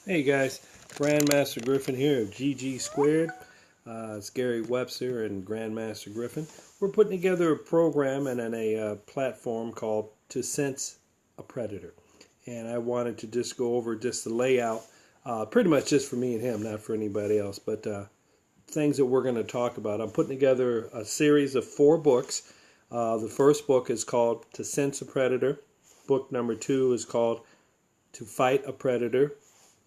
Hey guys, Grandmaster Griffin here of GG Squared. It's Gary Webster and Grandmaster Griffin. We're putting together a program and a platform called To Sense a Predator. And I wanted to just go over just the layout, pretty much just for me and him, not for anybody else, but things that we're going to talk about. I'm putting together a series of 4 books. The first book is called To Sense a Predator. Book number 2 is called To Fight a Predator.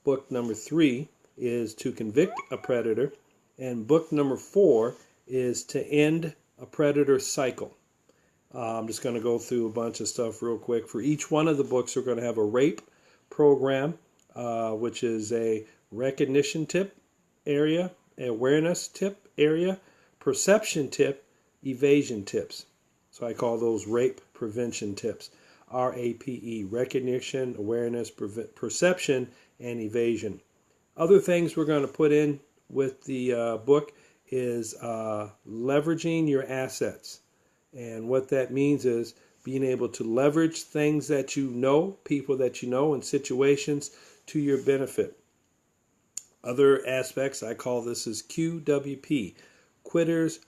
Book number 3 is To Convict a Predator. And book number 4 is To End a Predator Cycle. I'm just going to go through a bunch of stuff real quick. For each one of the books, we're going to have a rape program, which is a recognition tip area, awareness tip area, perception tip, evasion tips. So I call those rape prevention tips. RAPE, recognition, awareness, perception, and evasion. Other things we're going to put in with the book is leveraging your assets. And what that means is being able to leverage things that you know, people that you know, and situations to your benefit. Other aspects, I call this as QWP, Quitters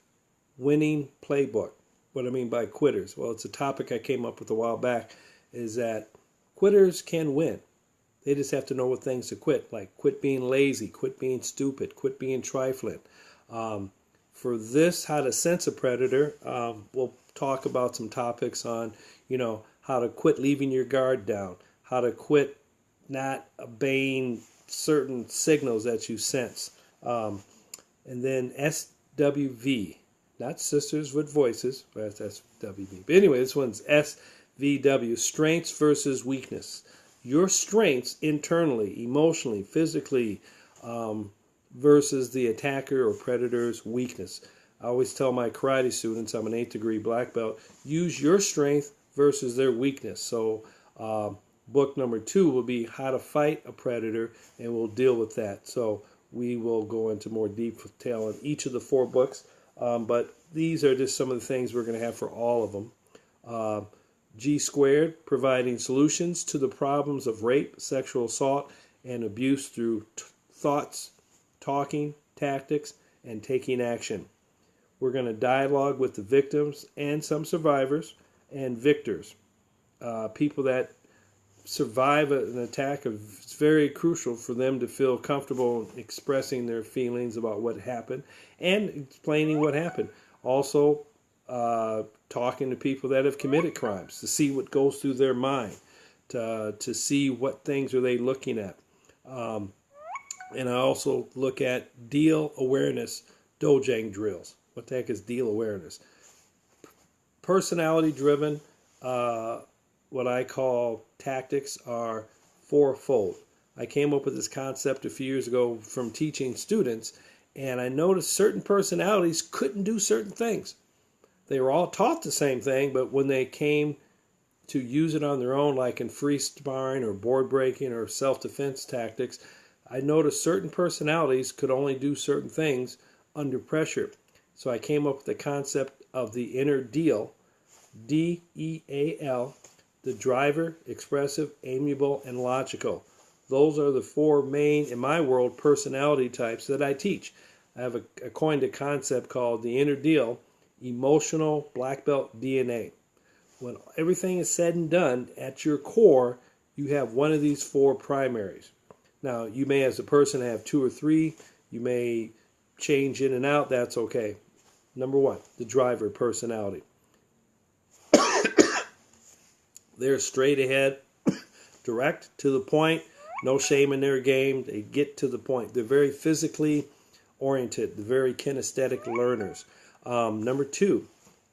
Winning Playbook. What I mean by quitters? Well, it's a topic I came up with a while back, is that quitters can win. They just have to know what things to quit, like quit being lazy, quit being stupid, quit being trifling. For this, how to sense a predator, we'll talk about some topics on, how to quit leaving your guard down, how to quit not obeying certain signals that you sense. And then SWV, not Sisters with Voices, that's WV. But anyway, this one's SVW, Strengths versus Weakness. Your strengths internally, emotionally, physically, versus the attacker or predator's weakness. I always tell my karate students, I'm an 8th degree black belt, use your strength versus their weakness. So book number 2 will be How to Fight a Predator, and we'll deal with that. So we will go into more detail in each of the 4 books, but these are just some of the things we're going to have for all of them. G Squared, providing solutions to the problems of rape, sexual assault, and abuse through thoughts, talking, tactics, and taking action. We're going to dialogue with the victims and some survivors and victors. People that survive an attack, it's very crucial for them to feel comfortable expressing their feelings about what happened and explaining what happened. Also, talking to people that have committed crimes to see what goes through their mind, to see what things are they looking at. And I also look at deal awareness dojang drills. What the heck is deal awareness? Personality driven, what I call tactics are 4-fold. I came up with this concept a few years ago from teaching students, and I noticed certain personalities couldn't do certain things. They were all taught the same thing, but when they came to use it on their own, like in free sparring or board breaking or self-defense tactics, I noticed certain personalities could only do certain things under pressure. So I came up with the concept of the inner deal, DEAL, the driver, expressive, amiable, and logical. Those are the 4 main, in my world, personality types that I teach. I have coined a concept called the inner deal, emotional black belt DNA. When everything is said and done, at your core, you have one of these 4 primaries. Now, you may, as a person, have 2 or 3. You may change in and out. That's okay. Number 1, the driver personality. They're straight ahead, direct to the point, no shame in their game. They get to the point. They're very physically oriented. They're very kinesthetic learners. Number 2,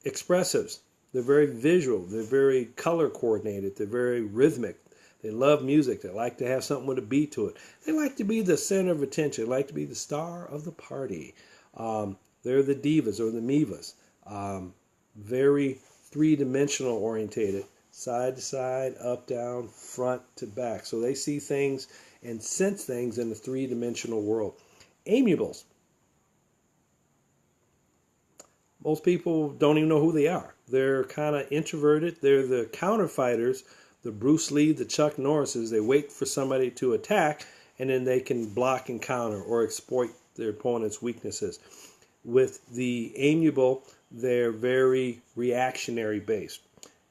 expressives. They're very visual. They're very color coordinated. They're very rhythmic. They love music. They like to have something with a beat to it. They like to be the center of attention. They like to be the star of the party. They're the divas or the mivas. Very 3-dimensional orientated. Side to side, up, down, front to back. So they see things and sense things in the 3-dimensional world. Amiables. Most people don't even know who they are. They're kind of introverted. They're the counterfighters, the Bruce Lee, the Chuck Norrises. They wait for somebody to attack, and then they can block and counter or exploit their opponent's weaknesses. With the amiable, they're very reactionary based.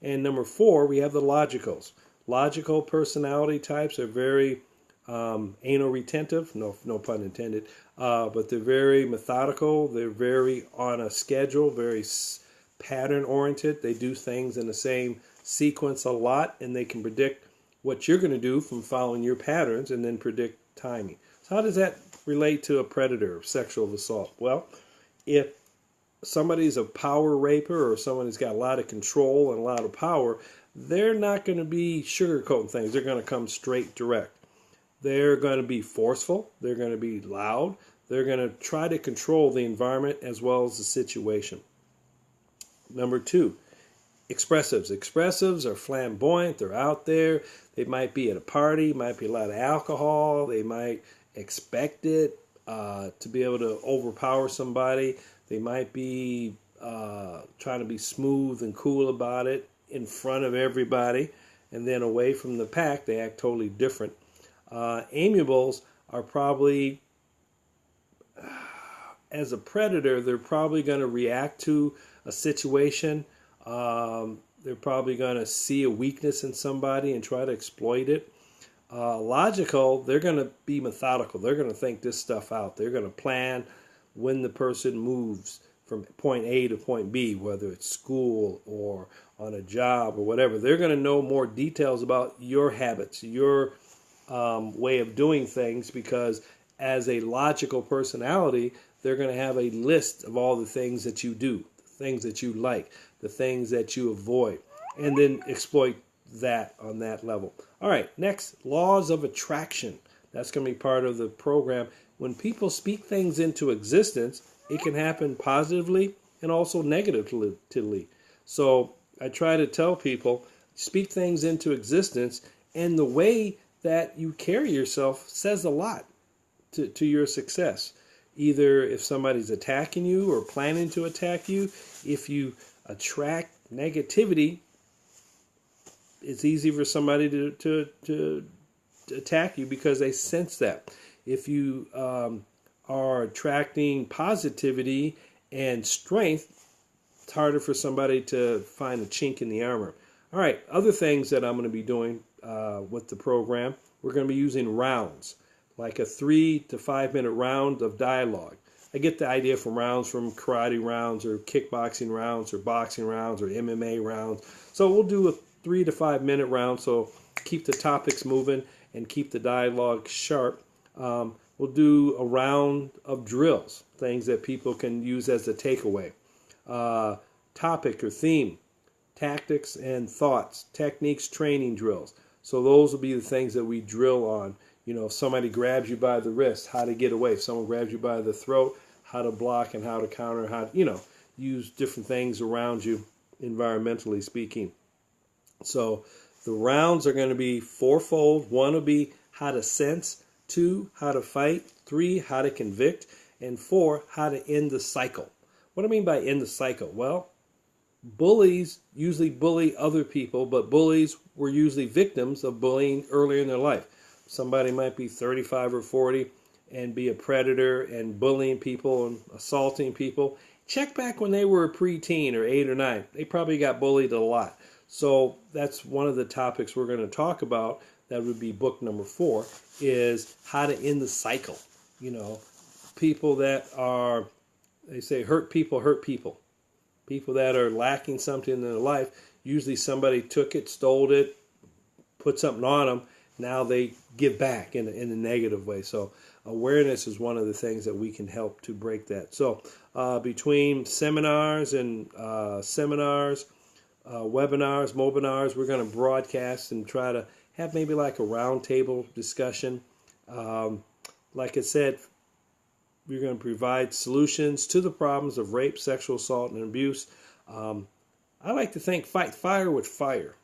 And number 4, we have the logicals. Logical personality types are very anal retentive, no pun intended, but they're very methodical. They're very on a schedule, very pattern oriented. They do things in the same sequence a lot, and they can predict what you're going to do from following your patterns and then predict timing. So how does that relate to a predator of sexual assault? Well, if somebody's a power raper or someone who's got a lot of control and a lot of power, they're not going to be sugarcoating things. They're going to come straight direct. They're going to be forceful. They're going to be loud. They're going to try to control the environment as well as the situation. Number 2, expressives. Expressives are flamboyant. They're out there. They might be at a party, might be a lot of alcohol. They might expect it to be able to overpower somebody. They might be trying to be smooth and cool about it in front of everybody, and then away from the pack, they act totally different. Amiables are probably, as a predator, they're probably going to react to a situation. They're probably going to see a weakness in somebody and try to exploit it. Logical, they're going to be methodical. They're going to think this stuff out. They're going to plan when the person moves from point A to point B, whether it's school or on a job or whatever. They're going to know more details about your habits, your way of doing things, because as a logical personality, they're going to have a list of all the things that you do, the things that you like, the things that you avoid, and then exploit that on that level. All right, next, laws of attraction. That's going to be part of the program. When people speak things into existence, it can happen positively and also negatively. So I try to tell people, speak things into existence, and the way that you carry yourself says a lot to your success. Either if somebody's attacking you or planning to attack you, if you attract negativity, it's easy for somebody to attack you because they sense that. If you are attracting positivity and strength, it's harder for somebody to find a chink in the armor. All right, other things that I'm going to be doing with the program, we're going to be using rounds, like a 3 to 5 minute round of dialogue. I get the idea from rounds from karate rounds or kickboxing rounds or boxing rounds or MMA rounds. So we'll do a 3 to 5 minute round, so keep the topics moving and keep the dialogue sharp. We'll do a round of drills, things that people can use as a takeaway. Topic or theme, tactics and thoughts, techniques, training drills. So those will be the things that we drill on. You know, if somebody grabs you by the wrist, how to get away. If someone grabs you by the throat, how to block and how to counter, how to, use different things around you, environmentally speaking. So the rounds are going to be fourfold. 1 will be how to sense, 2, how to fight, 3, how to convict, and 4, how to end the cycle. What do I mean by end the cycle? Well, bullies usually bully other people, but bullies were usually victims of bullying earlier in their life. Somebody might be 35 or 40 and be a predator and bullying people and assaulting people. Check back when they were a preteen or 8 or 9. They probably got bullied a lot. So that's one of the topics we're going to talk about. That would be book number 4, is how to end the cycle. People that are, they say hurt people hurt people. People that are lacking something in their life, usually somebody took it, stole it, put something on them. Now they give back in a negative way. So awareness is one of the things that we can help to break that. So between seminars and webinars, mobinars, we're going to broadcast and try to have maybe like a roundtable discussion. Like I said, we're going to provide solutions to the problems of rape, sexual assault, and abuse. I like to think fight fire with fire.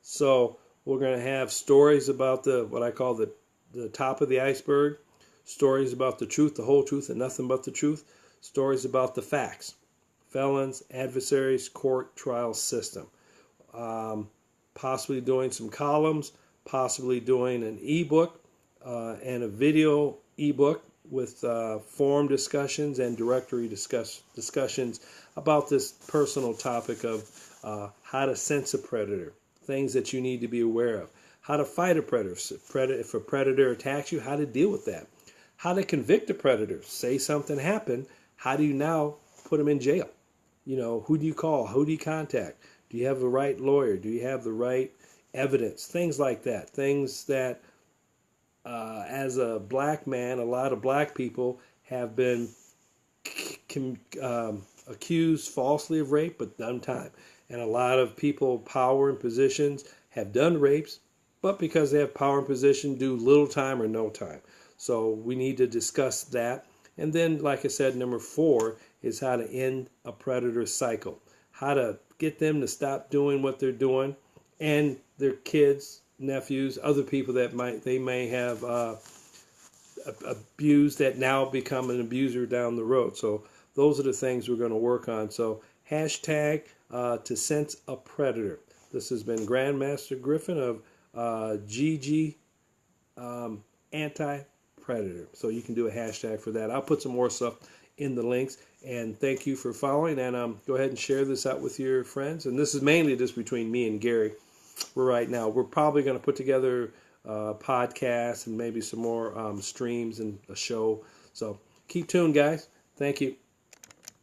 So we're going to have stories about what I call the top of the iceberg, stories about the truth, the whole truth, and nothing but the truth, stories about the facts, felons, adversaries, court, trial system, possibly doing some columns, possibly doing an ebook, and a video ebook with forum discussions and directory discussions about this personal topic of how to sense a predator, things that you need to be aware of, how to fight a predator, if a predator attacks you, how to deal with that, how to convict a predator. Say something happened, how do you now put them in jail? You know, who do you call? Who do you contact? Do you have the right lawyer? Do you have the right evidence? Things like that. Things that, as a black man, a lot of black people have been accused falsely of rape, but done time. And a lot of people, power and positions, have done rapes, but because they have power and position, do little time or no time. So we need to discuss that. And then, like I said, number 4 is how to end a predator cycle. How to get them to stop doing what they're doing, and their kids, nephews, other people that they may have abused, that now become an abuser down the road. So those are the things we're going to work on. So hashtag to sense a predator. This has been Grandmaster Griffin of GG Anti-Predator. So you can do a hashtag for that. I'll put some more stuff in the links. And thank you for following. And go ahead and share this out with your friends. And this is mainly just between me and Gary. Right now, we're probably going to put together podcasts and maybe some more streams and a show. So keep tuned, guys. Thank you.